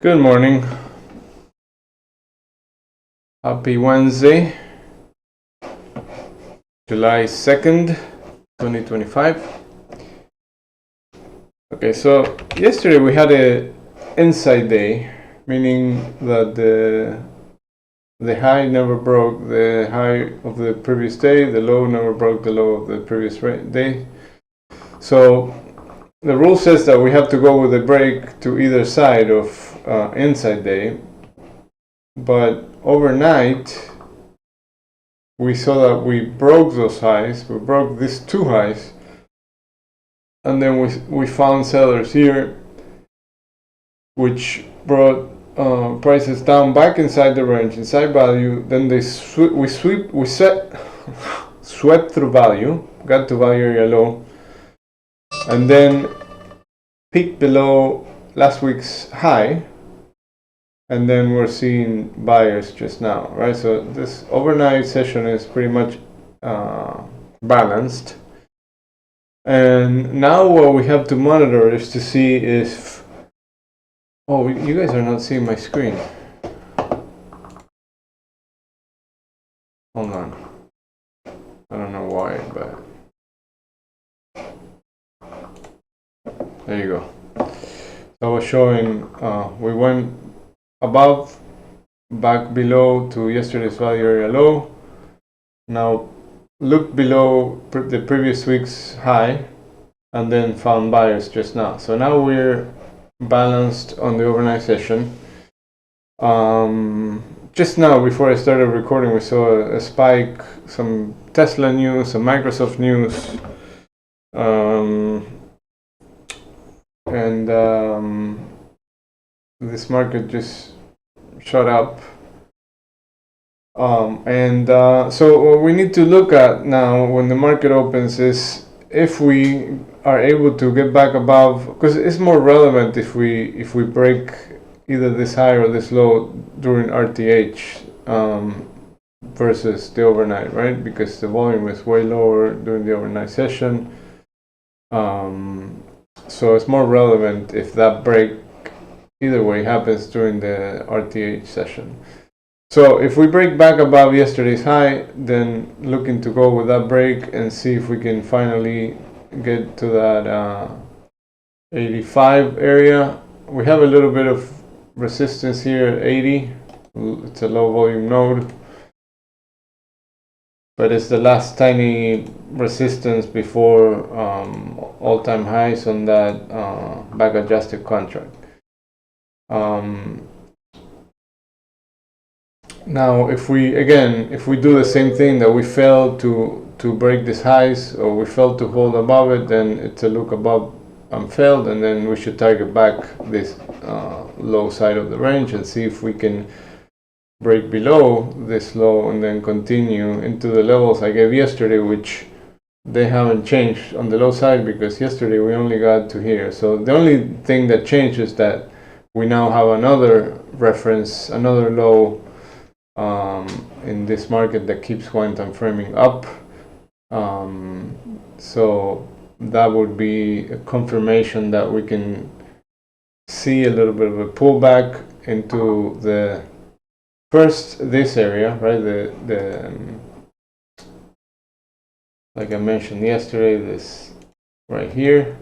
Good morning. Happy Wednesday, July 2nd, 2025. Okay, so yesterday we had a inside day, meaning that the high never broke the high of the previous day, the low never broke the low of the previous day. So the rule says that we have to go with a break to either side of inside day, but overnight we saw that we broke those highs. We broke these two highs, and then we found sellers here, which brought prices down back inside the range, inside value. Then they swept through value, got to value area low, and then peaked below last week's high. And then we're seeing buyers just now, right? So this overnight session is pretty much balanced. And now what we have to monitor is to see if... Oh, you guys are not seeing my screen. Hold on. I don't know why, but... There you go. So I was showing, we went above, back below to yesterday's value area low. Now looked below the previous week's high, and then found buyers just now. So now we're balanced on the overnight session. Just now, before I started recording, we saw a spike, some Tesla news, some Microsoft news, and this market just shot up. So what we need to look at now when the market opens is if we are able to get back above, because it's more relevant if we break either this high or this low during RTH versus the overnight, right? Because the volume is way lower during the overnight session. So it's more relevant if that break either way happens during the RTH session. So if we break back above yesterday's high, then looking to go with that break and see if we can finally get to that 85 area. We have a little bit of resistance here at 80. It's a low volume node, but it's the last tiny resistance before all-time highs on that back adjusted contract. Now if we do the same thing, that we fail to break these highs, or we fail to hold above it, then it's a look above and failed, and then we should target back this low side of the range and see if we can break below this low and then continue into the levels I gave yesterday, which they haven't changed on the low side, because yesterday we only got to here. So the only thing that changed is that we now have another reference, another low in this market that keeps quantum framing up. So that would be a confirmation that we can see a little bit of a pullback into the this area, right? The like I mentioned yesterday, this right here,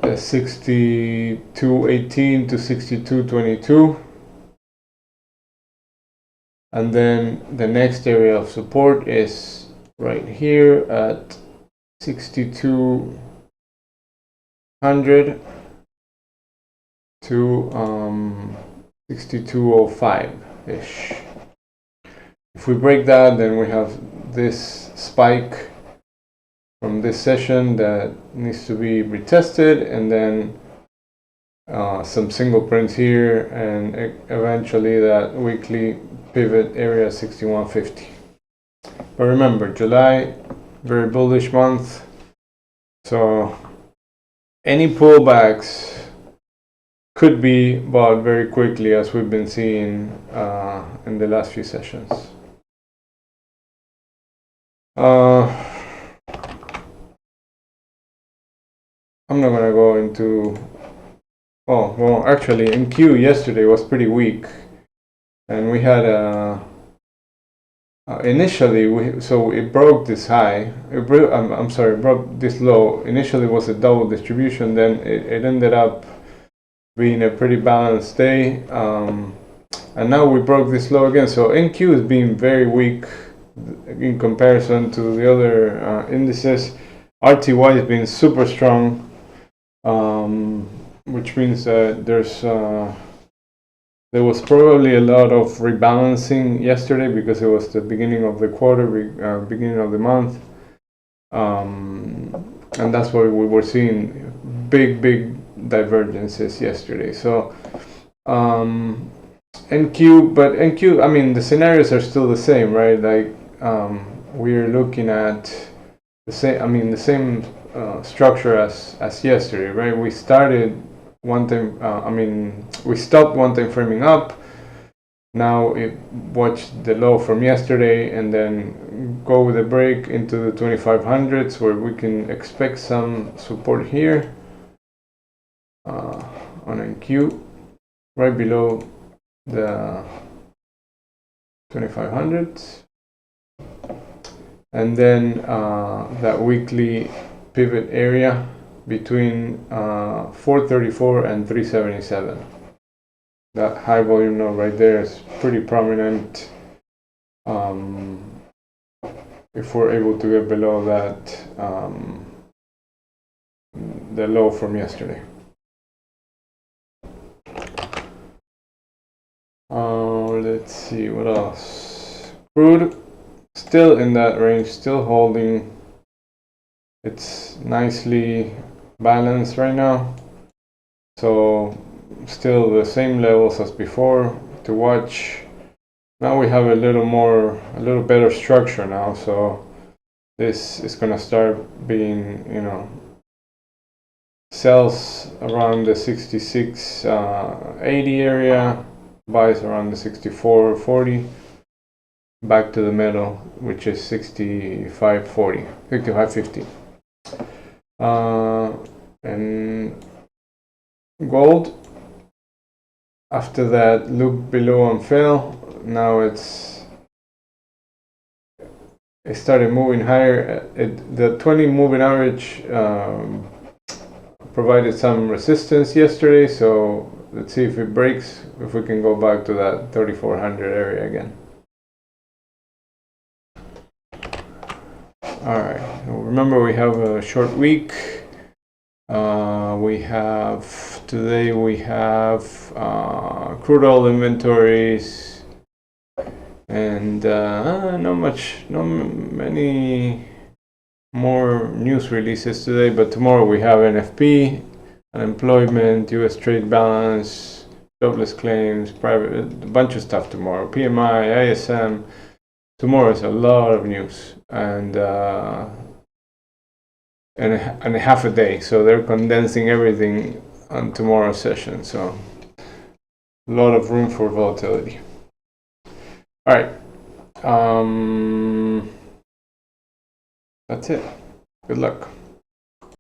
the 62.18 to 62.22. And then the next area of support is right here at 6200 to 6205 ish. If we break that, then we have this spike from this session that needs to be retested, and then some single prints here, and eventually that weekly pivot area 6150. But remember, July, very bullish month, so any pullbacks could be bought very quickly, as we've been seeing in the last few sessions. I'm not gonna go into Oh, well, actually, NQ yesterday was pretty weak, and we had initially so it broke this high. I'm sorry, it broke this low. Initially, it was a double distribution. Then it ended up being a pretty balanced day, and now we broke this low again. So NQ is being very weak in comparison to the other indices. RTY has been super strong. Which means that there was probably a lot of rebalancing yesterday because it was the beginning of the quarter, beginning of the month, and that's why we were seeing big divergences yesterday. So NQ, I mean, the scenarios are still the same, right? Like we're looking at the same structure as yesterday, right? We started one time, we stopped one time framing up. Now it watched the low from yesterday and then go with a break into the 2500s where we can expect some support here on NQ, right below the 2500s, and then that weekly pivot area between 434 and 377. That high volume node right there is pretty prominent. If we're able to get below that, the low from yesterday. Let's see what else. Crude still in that range, still holding. It's nicely balanced right now, so still the same levels as before to watch. Now we have a little better structure now, so this is gonna start being, sells around the 66.80 area, buys around the 64.40, back to the middle, which is 65.40, 65.50. And gold, after that look below and fell, now it started moving higher. The 20 moving average provided some resistance yesterday, so let's see if it breaks, if we can go back to that 3400 area again. All right, remember we have a short week. Today we have crude oil inventories and not many more news releases today, but tomorrow we have NFP, unemployment, US trade balance, jobless claims, a bunch of stuff tomorrow, PMI, ISM. Tomorrow is a lot of news and a half a day, so they're condensing everything on tomorrow's session, so a lot of room for volatility. All right, that's it. Good luck.